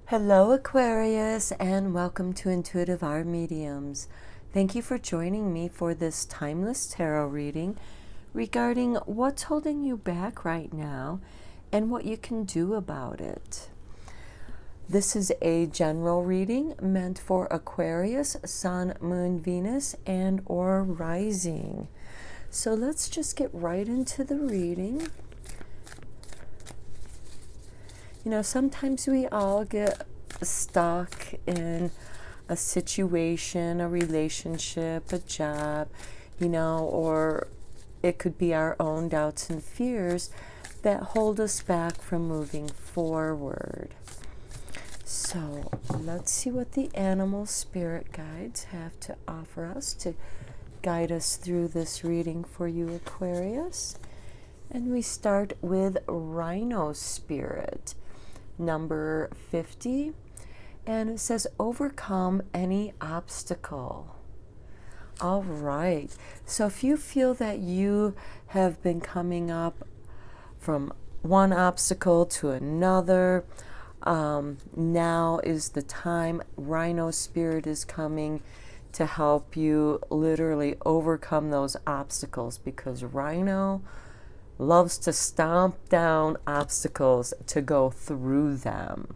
Hello Aquarius, and welcome to Intuitive Art Mediums. Thank you for joining me for this timeless tarot reading regarding what's holding you back right now and what you can do about it. This is a general reading meant for Aquarius, Sun, Moon, Venus, and or Rising. So let's just get right into the reading. You know, sometimes we all get stuck in a situation, a relationship, a job, or it could be our own doubts and fears that hold us back from moving forward. So let's see what the animal spirit guides have to offer us to guide us through this reading for you, Aquarius. And we start with Rhino Spirit, number 50, and it says overcome any obstacle. All right, so if you feel that you have been coming up from one obstacle to another, now is the time. Rhino Spirit is coming to help you literally overcome those obstacles, because Rhino loves to stomp down obstacles to go through them.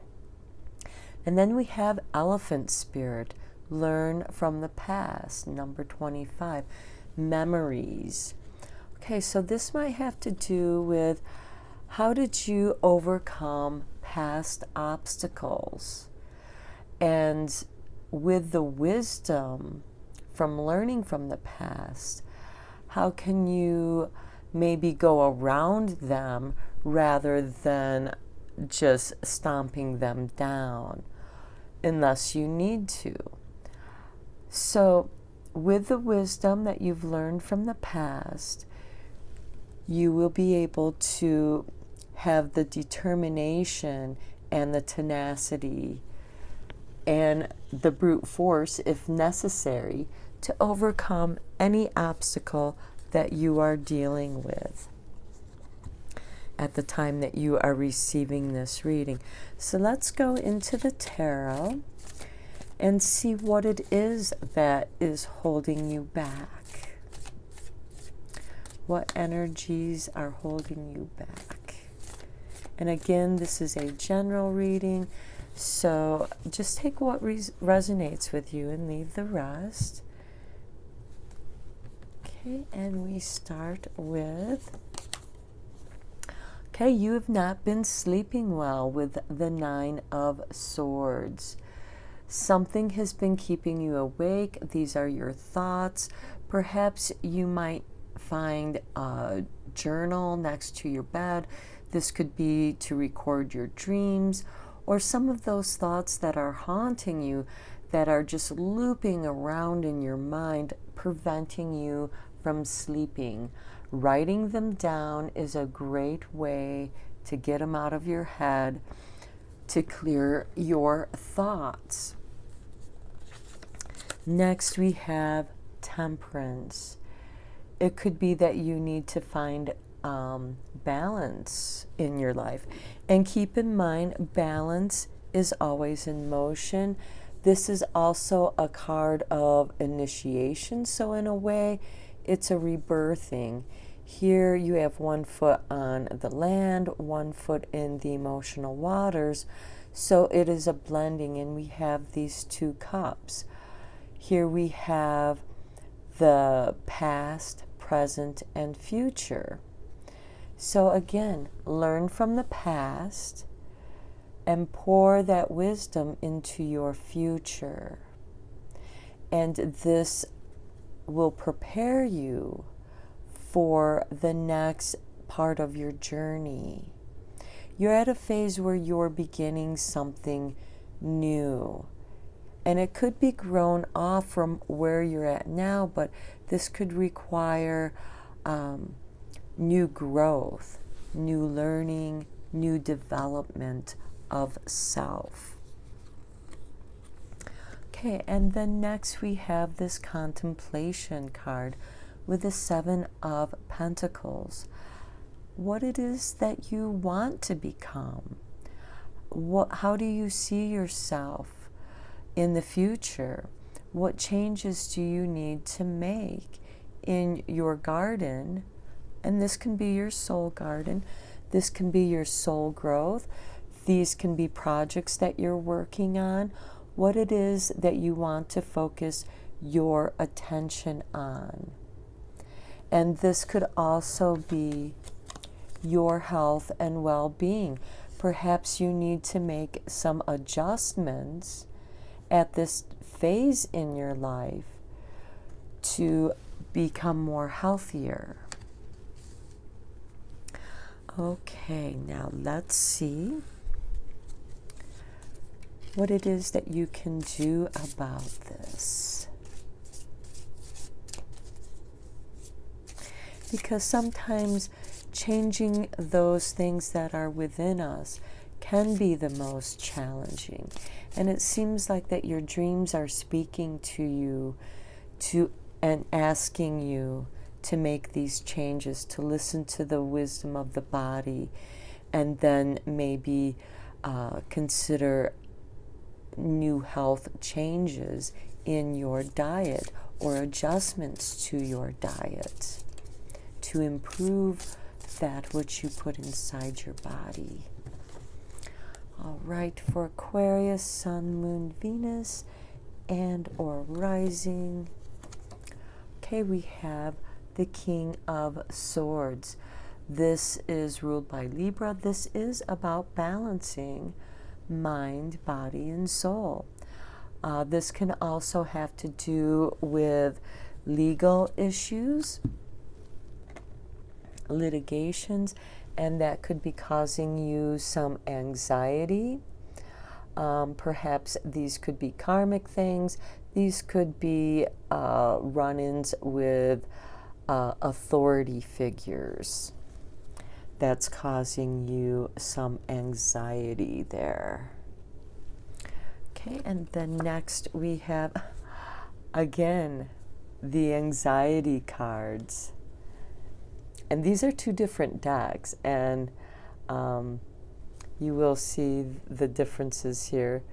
And then we have Elephant Spirit, learn from the past, number 25, memories. Okay, so this might have to do with how did you overcome past obstacles? And with the wisdom from learning from the past, how can you maybe go around them rather than just stomping them down unless you need to? So with the wisdom that you've learned from the past, you will be able to have the determination and the tenacity and the brute force, if necessary, to overcome any obstacle that you are dealing with at the time that you are receiving this reading. So let's go into the tarot and see what it is that is holding you back. What energies are holding you back? And again, this is a general reading, so just take what resonates with you and leave the rest. Okay, and we start with, okay, you have not been sleeping well with the Nine of Swords. Something has been keeping you awake. These are your thoughts. Perhaps you might find a journal next to your bed. This could be to record your dreams, or some of those thoughts that are haunting you, that are just looping around in your mind, preventing you from sleeping. Writing them down is a great way to get them out of your head, to clear your thoughts. Next, we have Temperance. It could be that you need to find balance in your life. And keep in mind, balance is always in motion. This is also a card of initiation, so in a way, it's a rebirthing. Here you have one foot on the land, one foot in the emotional waters, so it is a blending, and we have these two cups. Here we have the past, present, and future. So again, learn from the past and pour that wisdom into your future. And this will prepare you for the next part of your journey. You're at a phase where you're beginning something new. And it could be grown off from where you're at now, but this could require new growth, new learning, new development of self. Okay, and then next we have this contemplation card with the Seven of Pentacles. What it is that you want to become. how do you see yourself in the future? What changes do you need to make in your garden? And this can be your soul garden. This can be your soul growth. These can be projects that you're working on. What it is that you want to focus your attention on. And this could also be your health and well-being. Perhaps you need to make some adjustments at this phase in your life to become more healthier. Okay, now let's see what it is that you can do about this. Because sometimes changing those things that are within us can be the most challenging. And it seems like that your dreams are speaking to you and asking you to make these changes, to listen to the wisdom of the body, and then maybe consider new health changes in your diet or adjustments to your diet to improve that which you put inside your body. All right, for Aquarius, Sun, Moon, Venus, and or rising. Okay, we have the King of Swords. This is ruled by Libra. This is about balancing mind, body, and soul. This can also have to do with legal issues, litigations, and that could be causing you some anxiety. Perhaps these could be karmic things. These could be run-ins with authority figures. That's causing you some anxiety there. Okay, and then next we have, again, the anxiety cards. And these are two different decks, and you will see the differences here.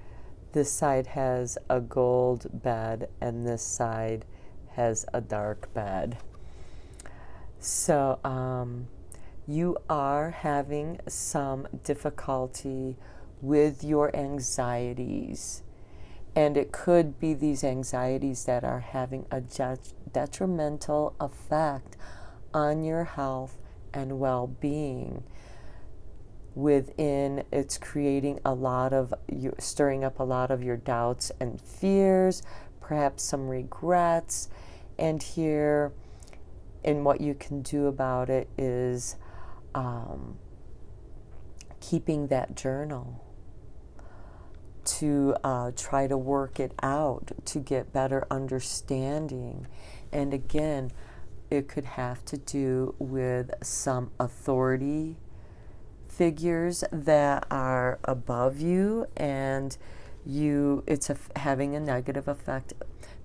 This side has a gold bed, and this side has a dark bed. So you are having some difficulty with your anxieties. And it could be these anxieties that are having a detrimental effect on your health and well-being. Within, it's creating a lot of, stirring up a lot of your doubts and fears, perhaps some regrets. And here, and what you can do about it is keeping that journal to try to work it out, to get better understanding. And again, it could have to do with some authority figures that are above you, and it's having a negative effect.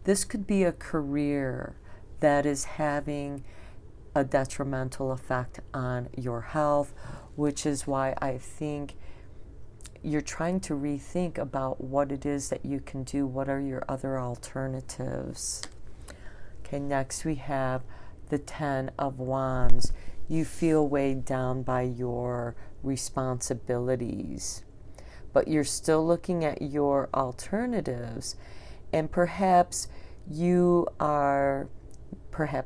This could be a career that is having a detrimental effect on your health, which is why I think you're trying to rethink about what it is that you can do. What are your other alternatives? Okay, next we have the Ten of Wands. You feel weighed down by your responsibilities, but you're still looking at your alternatives, and perhaps you are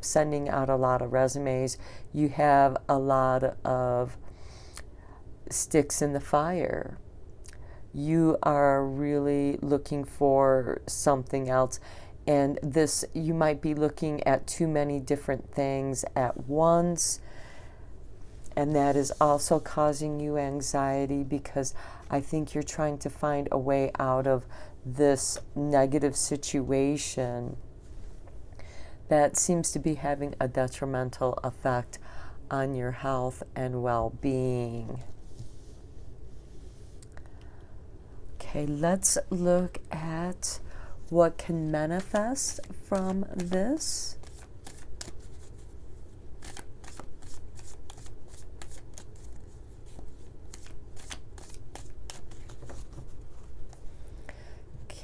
sending out a lot of resumes. You have a lot of sticks in the fire. You are really looking for something else. And this, you might be looking at too many different things at once. And that is also causing you anxiety, because I think you're trying to find a way out of this negative situation that seems to be having a detrimental effect on your health and well-being. Okay, let's look at what can manifest from this.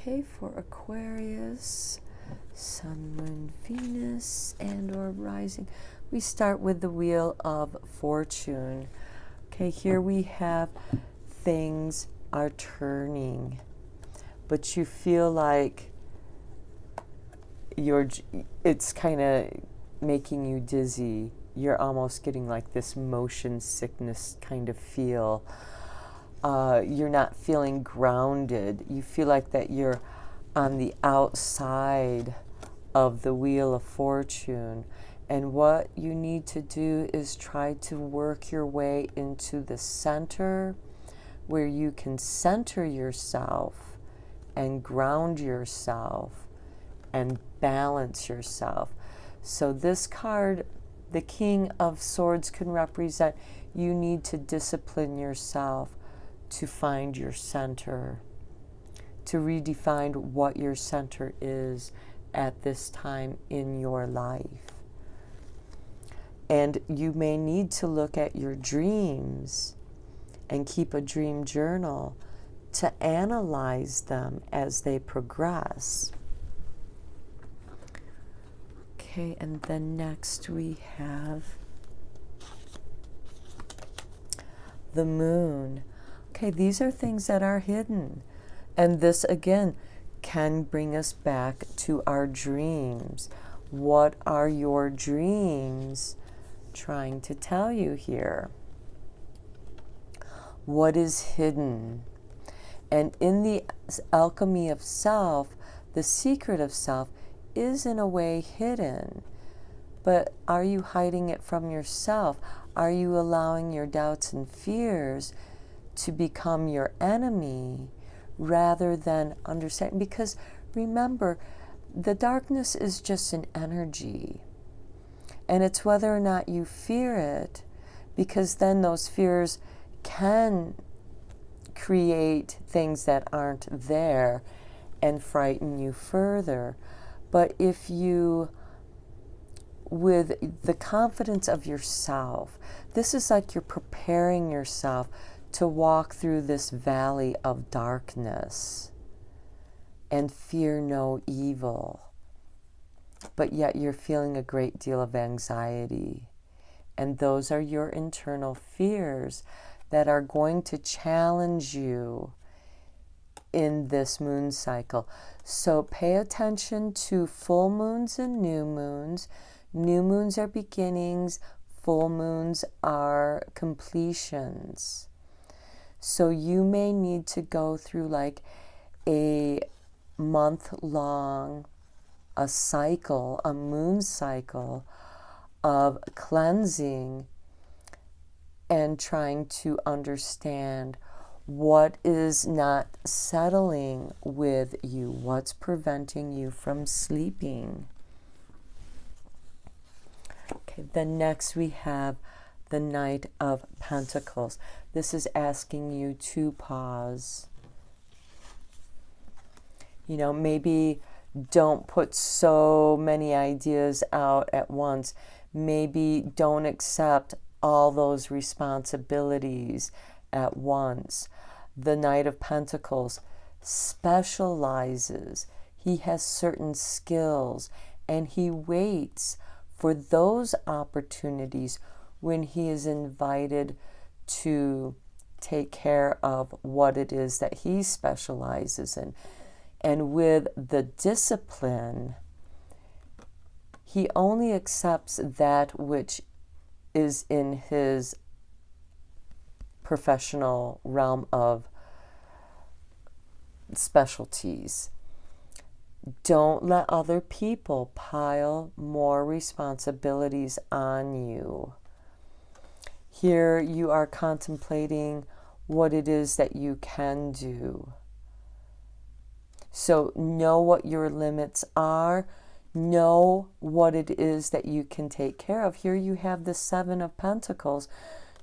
Okay, for Aquarius, Sun, Moon, Venus, and or rising, we start with the Wheel of Fortune. Okay, here we have things are turning, but you feel like it's kind of making you dizzy. You're almost getting like this motion sickness kind of feel. You're not feeling grounded. You feel like that you're on the outside of the Wheel of Fortune. And what you need to do is try to work your way into the center where you can center yourself and ground yourself and balance yourself. So this card, the King of Swords, can represent you need to discipline yourself to find your center, to redefine what your center is at this time in your life. And you may need to look at your dreams and keep a dream journal to analyze them as they progress. Okay, and then next we have the Moon. Okay, these are things that are hidden. And this, again, can bring us back to our dreams. What are your dreams trying to tell you here? What is hidden? And in the alchemy of self, the secret of self is in a way hidden. But are you hiding it from yourself? Are you allowing your doubts and fears to become your enemy rather than understand? Because remember, the darkness is just an energy. And it's whether or not you fear it, because then those fears can create things that aren't there and frighten you further. But if you, with the confidence of yourself, this is like you're preparing yourself to walk through this valley of darkness and fear no evil. But yet you're feeling a great deal of anxiety. And those are your internal fears that are going to challenge you in this moon cycle. So pay attention to full moons and new moons. New moons are beginnings. Full moons are completions. So you may need to go through like a month-long, a cycle, a moon cycle of cleansing and trying to understand what is not settling with you, what's preventing you from sleeping. Okay, then next we have the Knight of Pentacles. This is asking you to pause. You know, maybe don't put so many ideas out at once. Maybe don't accept all those responsibilities at once. The Knight of Pentacles specializes. He has certain skills, and he waits for those opportunities when he is invited to take care of what it is that he specializes in. And with the discipline, he only accepts that which is in his professional realm of specialties. Don't let other people pile more responsibilities on you. Here you are contemplating what it is that you can do. So know what your limits are. Know what it is that you can take care of. Here you have the Seven of Pentacles.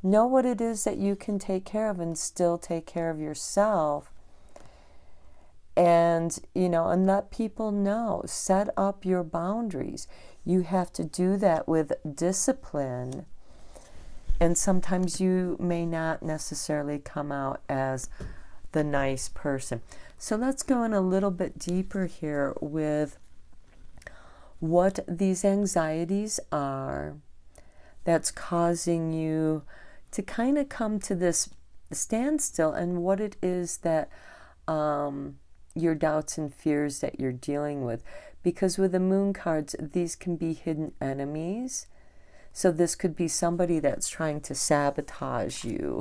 Know what it is that you can take care of and still take care of yourself. And, you know, and let people know. Set up your boundaries. You have to do that with discipline. And sometimes you may not necessarily come out as the nice person. So let's go in a little bit deeper here with what these anxieties are that's causing you to kind of come to this standstill, and what it is that your doubts and fears that you're dealing with. Because with the moon cards, these can be hidden enemies. So this could be somebody that's trying to sabotage you.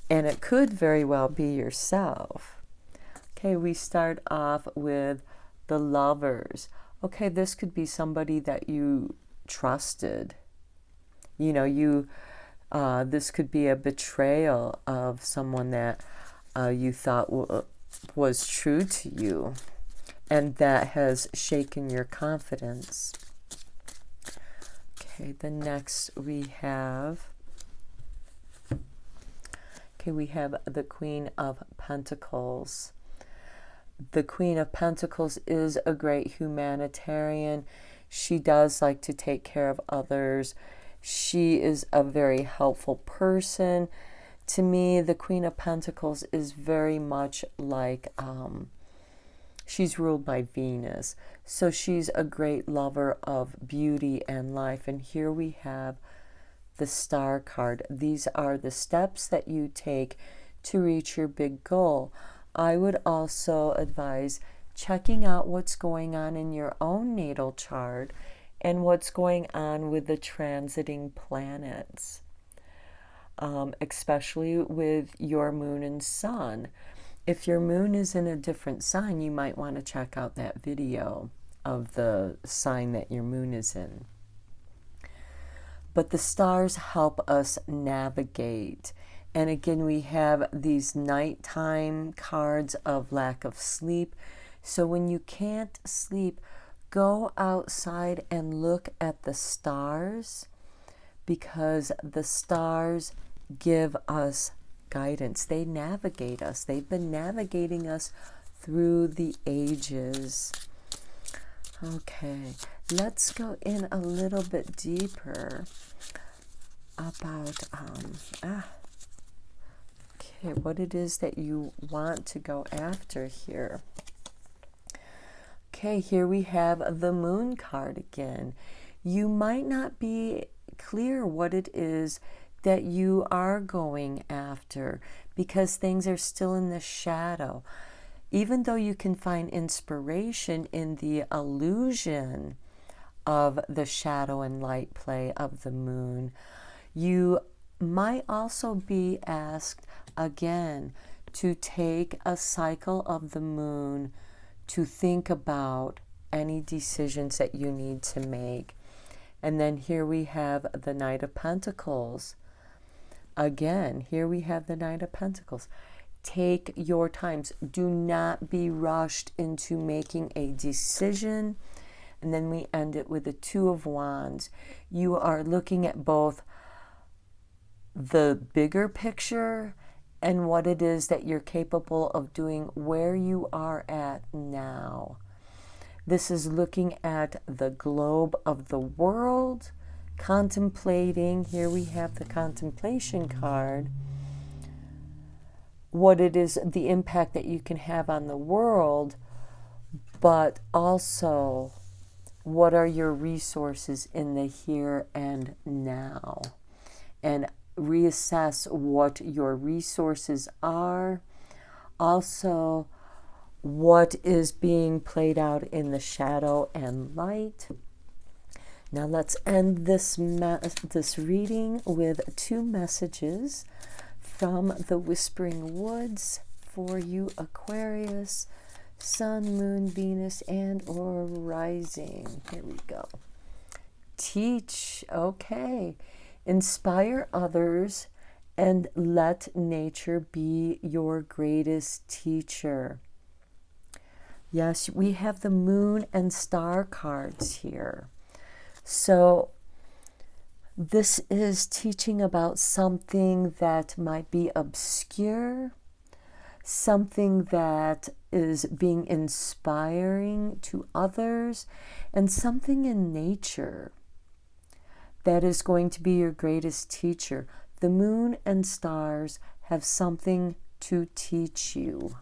And it could very well be yourself. Okay, we start off with the Lovers. Okay, this could be somebody that you trusted. You know, this could be a betrayal of someone that you thought was true to you, and that has shaken your confidence. Okay, the next we have the Queen of Pentacles. The Queen of Pentacles is a great humanitarian. She does like to take care of others. She is a very helpful person. To me, the Queen of Pentacles is very much like, she's ruled by Venus. So she's a great lover of beauty and life. And here we have the Star card. These are the steps that you take to reach your big goal. I would also advise checking out what's going on in your own natal chart and what's going on with the transiting planets, especially with your moon and sun. If your moon is in a different sign, you might want to check out that video of the sign that your moon is in. But the stars help us navigate. And again, we have these nighttime cards of lack of sleep. So when you can't sleep, go outside and look at the stars, because the stars give us guidance. They navigate us. They've been navigating us through the ages. Okay, let's go in a little bit deeper about okay, what it is that you want to go after here. Okay, here we have the Moon card again. You might not be clear what it is that you are going after, because things are still in the shadow. Even though you can find inspiration in the illusion of the shadow and light play of the moon, you might also be asked again to take a cycle of the moon to think about any decisions that you need to make. And then here we have the Knight of Pentacles. Again, here we have the Knight of Pentacles. Take your times. Do not be rushed into making a decision. And then we end it with the Two of Wands. You are looking at both the bigger picture and what it is that you're capable of doing where you are at now. This is looking at the globe of the world, contemplating. Here we have the Contemplation card. What it is, the impact that you can have on the world, but also what are your resources in the here and now, and reassess what your resources are. Also, what is being played out in the shadow and light. Now let's end this reading with two messages from the Whispering Woods for you, Aquarius, Sun, Moon, Venus, and or Rising. Here we go. Teach. Okay. Inspire others and let nature be your greatest teacher. Yes, we have the Moon and Star cards here. So this is teaching about something that might be obscure, something that is being inspiring to others, and something in nature that is going to be your greatest teacher. The moon and stars have something to teach you.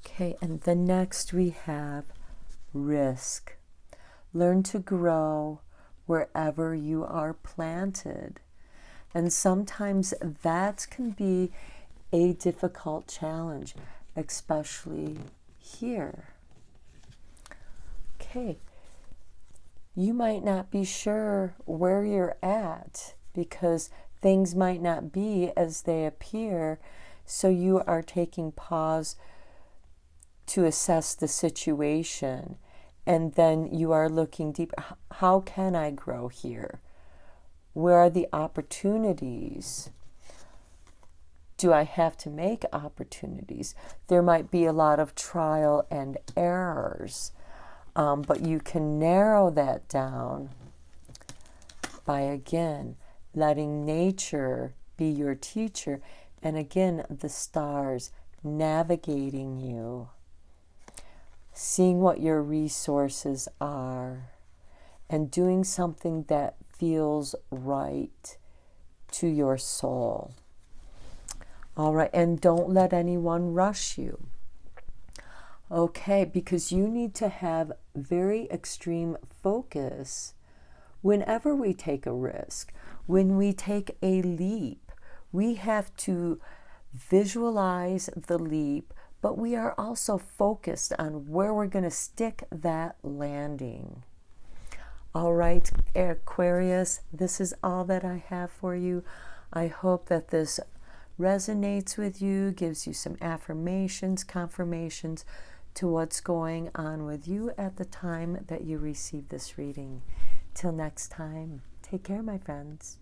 Okay, and the next we have risk. Learn to grow wherever you are planted. And sometimes that can be a difficult challenge, especially here. Okay, you might not be sure where you're at because things might not be as they appear, so you are taking pause to assess the situation, and then you are looking deeper. How can I grow here? Where are the opportunities? Do I have to make opportunities? There might be a lot of trial and errors, but you can narrow that down by, again, letting nature be your teacher, and again, the stars navigating you, seeing what your resources are, and doing something that feels right to your soul. All right, and don't let anyone rush you. Okay, because you need to have very extreme focus whenever we take a risk. When we take a leap, we have to visualize the leap, but we are also focused on where we're going to stick that landing. All right, Aquarius, this is all that I have for you. I hope that this resonates with you, gives you some affirmations, confirmations to what's going on with you at the time that you receive this reading. Till next time, take care, my friends.